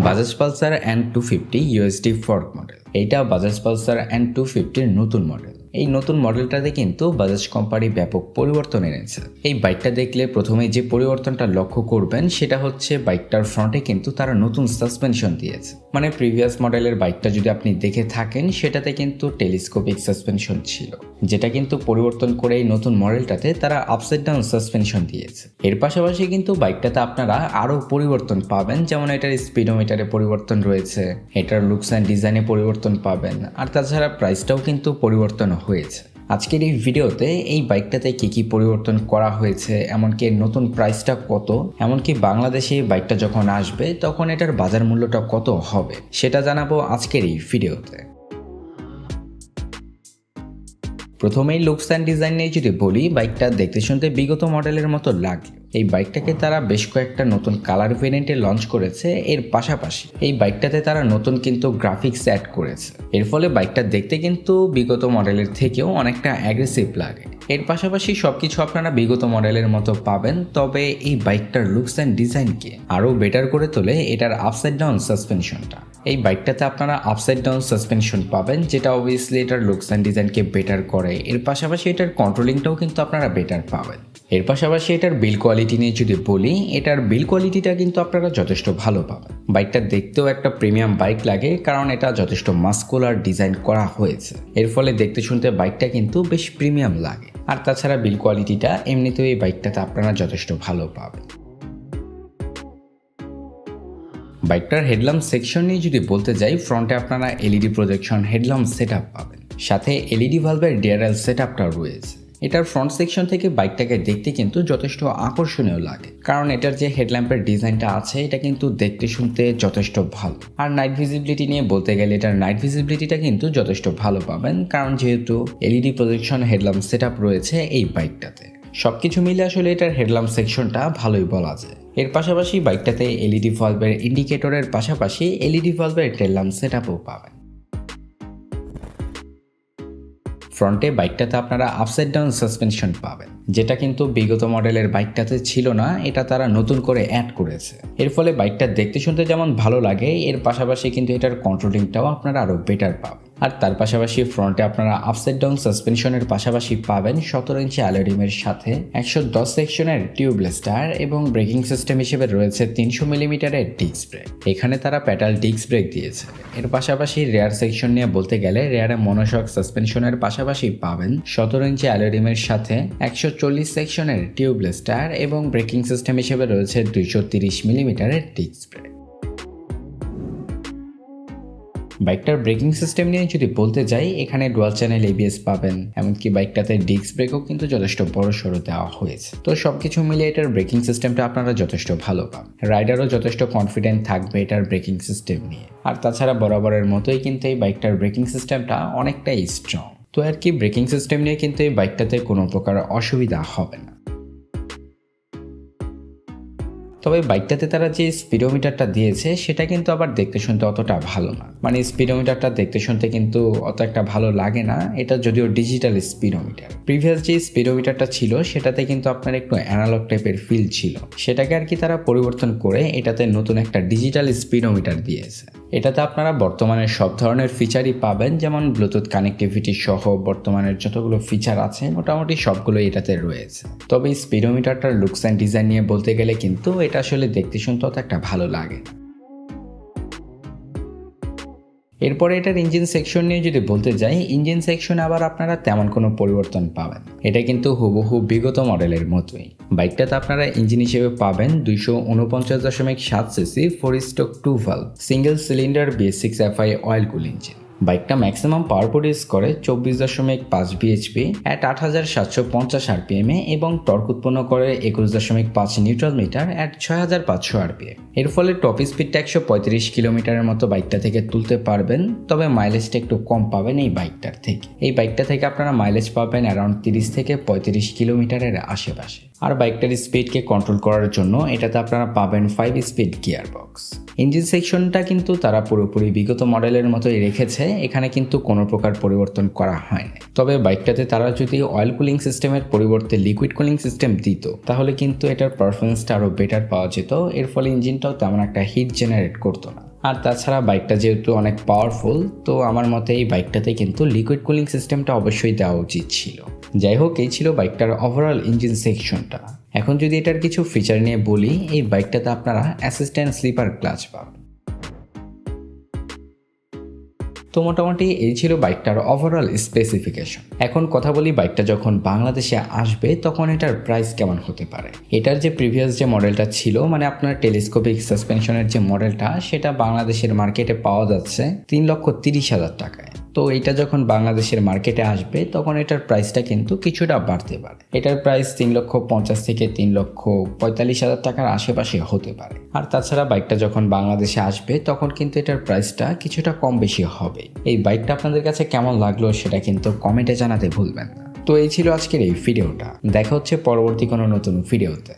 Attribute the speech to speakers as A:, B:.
A: Bajaj Pulsar N250 USD fork model. এইটা Bajaj Pulsar N250 নতুন model. এই নতুন মডেলটাতে কিন্তু বাজাজ কোম্পানি ব্যাপক পরিবর্তন এনেছে। এই বাইকটা দেখলে প্রথমে যে পরিবর্তনটা লক্ষ্য করবেন সেটা হচ্ছে বাইকটার ফ্রন্টে কিন্তু তারা নতুন সাসপেনশন দিয়েছে। মানে প্রিভিয়াস মডেলের বাইকটা যদি আপনি দেখে থাকেন সেটাতে কিন্তু টেলিস্কোপিক সাসপেনশন ছিল, যেটা কিন্তু পরিবর্তন করে এই নতুন মডেলটাতে তারা আপসাইড ডাউন সাসপেনশন দিয়েছে। এর পাশাপাশি কিন্তু বাইকটাতে আপনারা আরও পরিবর্তন পাবেন, যেমন এটার স্পিডোমিটারে পরিবর্তন রয়েছে, এটার লুকস অ্যান্ড ডিজাইনে পরিবর্তন পাবেন, আর তাছাড়া প্রাইসটাও কিন্তু পরিবর্তন হয়েছে। আজকের এই ভিডিওতে এই বাইকটাতে কি পরিবর্তন করা হয়েছে, এমনকি এর নতুন প্রাইসটা কত, এমনকি বাংলাদেশে এই বাইকটা যখন আসবে তখন এটার বাজার মূল্যটা কত হবে সেটা জানাবো আজকের এই ভিডিওতে। প্রথমেই লুকস অ্যান্ড ডিজাইন নিয়ে যদি বলি, বাইকটা দেখতে শুনতে বিগত মডেলের মতো লাগে। এই বাইকটাকে তারা বেশ কয়েকটা নতুন কালার ভেরিয়েন্টে লঞ্চ করেছে। এর পাশাপাশি এই বাইকটাতে তারা নতুন কিন্তু গ্রাফিক্স অ্যাড করেছে। এর ফলে বাইকটা দেখতে কিন্তু বিগত মডেলের থেকেও অনেকটা অ্যাগ্রেসিভ লাগে। এর পাশাপাশি সবকিছু আপনারা বিগত মডেলের মতো পাবেন, তবে এই বাইকটার লুকস অ্যান্ড ডিজাইনকে আরও বেটার করে তোলে এটার আপসাইড ডাউন সাসপেনশনটা। এই বাইকটাতে আপনারা আপসাইড ডাউন সাসপেনশন পাবেন, যেটা অবভিয়াসলি এটার লুকস অ্যান্ড ডিজাইনকে বেটার করে। এর পাশাপাশি এটার কন্ট্রোলিংটাও কিন্তু আপনারা বেটার পাবেন। এর পাশাপাশি এটার বিল কোয়ালিটি নিয়ে যদি বলি, এটার বিল কোয়ালিটিটা কিন্তু আপনারা যথেষ্ট ভালো পাবেন। বাইকটা দেখতেও একটা প্রিমিয়াম বাইক লাগে, কারণ এটা যথেষ্ট মাস্কুলার ডিজাইন করা হয়েছে। এর ফলে দেখতে শুনতে বাইকটা কিন্তু বেশ প্রিমিয়াম লাগে। আর তাছাড়া বিল কোয়ালিটিটা এমনিতেও এই বাইকটাতে আপনারা যথেষ্ট ভালো পাবেন। বাইকটার হেডল্যাম্প সেকশন নিয়ে যদি বলতে যাই, ফ্রন্টে আপনারা এলইডি প্রজেকশন হেডল্যাম্প সেটআপ পাবেন, সাথে এলইডি ভালভের ডিআরএল সেটআপটা রয়েছে। এটার ফ্রন্ট সেকশন থেকে বাইকটাকে দেখতে কিন্তু যথেষ্ট আকর্ষণীয় লাগে, কারণ এটার যে হেডল্যাম্পের ডিজাইনটা আছে এটা কিন্তু দেখতে শুনতে যথেষ্ট ভালো। আর নাইট ভিজিবিলিটি নিয়ে বলতে গেলে এটার নাইট ভিজিবিলিটিটা কিন্তু যথেষ্ট ভালো পাবেন, কারণ যেহেতু এলইডি প্রজেকশন হেডল্যাম্প সেটআপ রয়েছে এই বাইকটাতে। সবকিছু মিলে আসলে এটার হেডল্যাম্প সেকশনটা ভালোই বলা যায়। এর পাশাপাশি বাইকটাতে এলইডি ভালভের ইন্ডিকেটরের পাশাপাশি এলইডি ভালভের টেল ল্যাম্প সেটআপও পাবেন। ফ্রন্টে বাইকটাতে আপনারা আপসাইড ডাউন সাসপেনশন পাবেন, যেটা কিন্তু বিগত মডেলের বাইকটাতে ছিল না, এটা তারা নতুন করে অ্যাড করেছে। এর ফলে বাইকটা দেখতে শুনতে যেমন ভালো লাগে, এর পাশাপাশি কিন্তু এটার কন্ট্রোলিংটাও আপনারা আরও বেটার পাবেন। আর তার পাশাপাশি ফ্রন্টে আপনারা আপসাইড ডাউন সাসপেনশনের পাশাপাশি পাবেন 17 ইঞ্চি অ্যালুমিনিয়ামের সাথে 110 সেকশনের টিউবলেস টায়ার, এবং ব্রেকিং সিস্টেম হিসেবে রয়েছে 300 মিলিমিটারের ডিস্ক ব্রেক। এখানে তারা প্যাডাল ডিস্ক ব্রেক দিয়েছে। এর পাশাপাশি রেয়ার সেকশন নিয়ে বলতে গেলে রেয়ারে মনোশক সাসপেনশনের পাশাপাশি পাবেন 17 ইঞ্চি অ্যালুমিনিয়ামের সাথে 140 সেকশনের টিউবলেস টায়ার, এবং ব্রেকিং সিস্টেম হিসেবে রয়েছে 230 মিলিমিটারের ডিস্ক ব্রেক। বাইকটার ব্রেকিং সিস্টেম নিয়ে যদি বলতে যাই, এখানে ডুয়াল চ্যানেল এবিএস পাবেন, এমনকি বাইকটাতে ডিস্ক ব্রেকও কিন্তু যথেষ্ট বড় সড়ো দেওয়া হয়েছে। তো সবকিছু মিলে এটার ব্রেকিং সিস্টেমটা আপনারা যথেষ্ট ভালো পাবেন। রাইডারও যথেষ্ট কনফিডেন্ট থাকবে এটার ব্রেকিং সিস্টেম নিয়ে। আর তাছাড়া বরাবরের মতোই কিন্তু এই বাইকটার ব্রেকিং সিস্টেমটা অনেকটাই স্ট্রং। তো আর কি ব্রেকিং সিস্টেম নিয়ে কিন্তু এই বাইকটাতে কোনো প্রকার অসুবিধা হবে না। তবে বাইকটাতে তারা যে স্পিডোমিটারটা দিয়েছে সেটা কিন্তু আবার দেখতে শুনতে অতটা ভালো না। মানে স্পিডোমিটারটা দেখতে শুনতে কিন্তু অত একটা ভালো লাগে না। এটা যদিও ডিজিটাল স্পিডোমিটার, প্রিভিয়াস যে স্পিডোমিটারটা ছিল সেটাতে কিন্তু আপনার একটু অ্যানালগ টাইপের ফিল ছিল, সেটাকে আর কি তারা পরিবর্তন করে এটাতে নতুন একটা ডিজিটাল স্পিডোমিটার দিয়েছে। এটাতে আপনারা বর্তমানে সব ধরনের ফিচারই পাবেন, যেমন ব্লুটুথ কানেক্টিভিটি সহ বর্তমানের যতগুলো ফিচার আছে মোটামুটি সবগুলোই এটাতে রয়েছে। তবে এই স্পিডোমিটারটার লুকস অ্যান্ড ডিজাইন নিয়ে বলতে গেলে কিন্তু এটা আসলে দেখতে শুনতে অত একটা ভালো লাগে। এরপরে এটার ইঞ্জিন সেকশন নিয়ে যদি বলতে যাই, ইঞ্জিন সেকশনে আবার আপনারা তেমন কোনো পরিবর্তন পাবেন। এটা কিন্তু হুবহু বিগত মডেলের মতোই। বাইকটাতে আপনারা ইঞ্জিন হিসেবে পাবেন 249.7 CC 4 stroke 2 valve single cylinder BS6FI oil কুল ইঞ্জিন। বাইকটা ম্যাক্সিমাম পাওয়ার প্রডিউস করে 24.5 bhp অ্যাট 8750 rpm এবং টর্ক উৎপন্ন করে 21.5 নিউটন মিটার অ্যাট 6500 rpm। এর ফলে টপ স্পিডটা 135 কিলোমিটারের মতো বাইকটা থেকে তুলতে পারবেন। তবে মাইলেজটা একটু কম পাবেন এই বাইকটার থেকে। এই বাইকটা থেকে আপনারা মাইলেজ পাবেন অ্যারাউন্ড 30 থেকে 35 কিলোমিটারের আশেপাশে। আর বাইকটার স্পিডকে কন্ট্রোল করার জন্য এটাতে আপনারা পাবেন 5 স্পিড গিয়ার বক্স। ইঞ্জিন সেকশনটা কিন্তু তারা পুরোপুরি বিগত মডেলের মতোই রেখেছে, এখানে কিন্তু কোনো প্রকার পরিবর্তন করা হয়নি। তবে বাইকটাতে তারা যদি অয়েল কুলিং সিস্টেমের পরিবর্তে লিকুইড কুলিং সিস্টেম দিত তাহলে কিন্তু এটার পারফরমেন্সটা আরও বেটার পাওয়া যেত। এর ফলে ইঞ্জিনটাও তেমন একটা হিট জেনারেট করতো না। আর তাছাড়া বাইকটা যেহেতু অনেক পাওয়ারফুল, তো আমার মতে এই বাইকটাতে কিন্তু লিকুইড কুলিং সিস্টেমটা অবশ্যই দেওয়া উচিত ছিল। যাই হোক, এই ছিল বাইকটার ওভারঅল ইঞ্জিন সেকশনটা। এখন যদি এটার কিছু ফিচার নিয়ে বলি, এই বাইকটাতে আপনারা অ্যাসিস্ট্যান্ট স্লিপার ক্লাচ পাবেন। তো মোটামুটি এই ছিল বাইকটার ওভারঅল স্পেসিফিকেশন। এখন কথা বলি বাইকটা যখন বাংলাদেশে আসবে তখন এটার প্রাইস কেমন হতে পারে। এটার যে প্রিভিয়াস যে মডেলটা ছিল, মানে আপনার টেলিস্কোপিক সাসপেনশনের যে মডেলটা, সেটা বাংলাদেশের মার্কেটে পাওয়া যাচ্ছে 3,30,000 টাকায়। তো এটা যখন বাংলাদেশের মার্কেটে আসবে তখন এটার প্রাইসটা কিন্তু কিছুটা বাড়তে পারে। এটার প্রাইস 3,50,000 থেকে 3,45,000 টাকার আশেপাশে হতে পারে। আর তাছাড়া বাইকটা যখন বাংলাদেশে আসবে তখন কিন্তু এটার প্রাইসটা কিছুটা কম বেশি হবে। এই বাইকটা আপনাদের কাছে কেমন লাগলো সেটা কিন্তু কমেন্টে জানাতে ভুলবেন না। তো এই ছিল আজকের এই ভিডিওটা। দেখা হচ্ছে পরবর্তী কোনো নতুন ভিডিওতে।